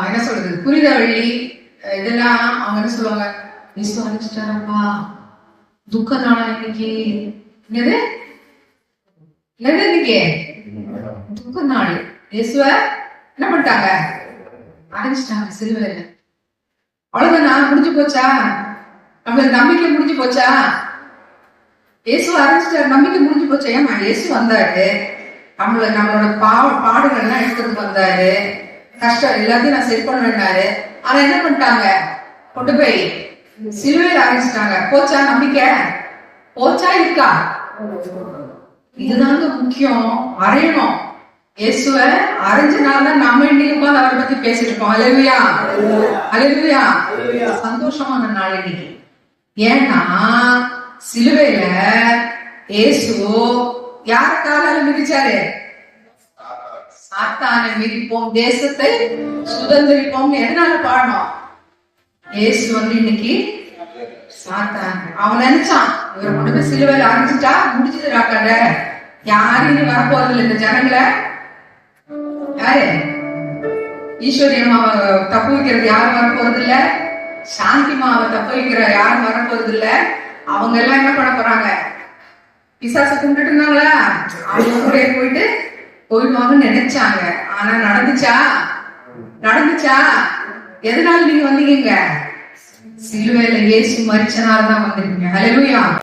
என்ன சொல்றது, புனித வழி இதெல்லாம் அவங்க என்ன சொல்லுவாங்க, இயேசு அழைச்சிட்டாரப்பா, துக்க நாளா இன்னைக்கு, என்னது இன்னைக்கு துக்க நாள், இயேசுவ என்ன பண்ணிட்டாங்க, அழைச்சிட்டாங்க சிலுவையில. அவ்வளவுதான், முடிஞ்சு போச்சா? நம்மளுக்கு நம்பிக்கை முடிஞ்சு போச்சா? இயேசு அழைச்சிட்டாரு, நம்பிக்கை முடிஞ்சு போச்சா? ஏமா இயேசு வந்தாரு, நம்மளோட பாடுகள் எல்லாம் எடுத்துட்டு வந்தாரு, கஷ்டம் எல்லாத்தையும் நான் சரி பண்ணுவேன்னாரு. ஆனா என்ன பண்ணிட்டாங்க, கொண்டு போய் சிலுவையில் அரைஞ்சிட்டாங்க. போச்சா நம்பிக்கை? போச்சா இருக்கா? இதுதாங்க முக்கியம், அறையணும். இயேசுவ அரைஞ்சனாலதான் நம்ம இன்னைக்கு உட்கார்ந்து அவரை பத்தி பேசிட்டு இருக்கோம். அல்லேலூயா, அல்லேலூயா. சந்தோஷமான நாள் இன்னைக்கு. ஏன்னா சிலுவையில இயேசு யார காலால மிதிச்சாரு? சாத்தானை மிதிப்போம், தேசத்தை சுதந்திரிப்போம். எதனால பாடணும்? இயேசு இன்னைக்கு சாத்தான் அவன் நினைச்சான், இவரை கொண்டு போய் சிலுவையில அரைஞ்சிட்டா முடிச்சுதுடா கதை, யாரும் இனி வரப்போறது இல்லை. இந்த ஜனங்களை யாரு ஈஸ்வரியம்மாவை தப்பு வைக்கிறது யாரும் வரப்போறது இல்ல, சாந்திமாவை தப்பு வைக்கிற யாரும் வரப்போறது இல்ல. அவங்க எல்லாம் என்ன பண்ண போறாங்க, பிசாசு கும்பிட்டு இருந்தாங்களா, அவங்க கூட போயிடுவாங்கன்னு நினைச்சாங்க. ஆனா நடந்துச்சா? எதனால நீங்க வந்தீங்க? சிலுவையில இயேசு மரிச்சனால தான் வந்திருக்கீங்க. அல்லேலூயா.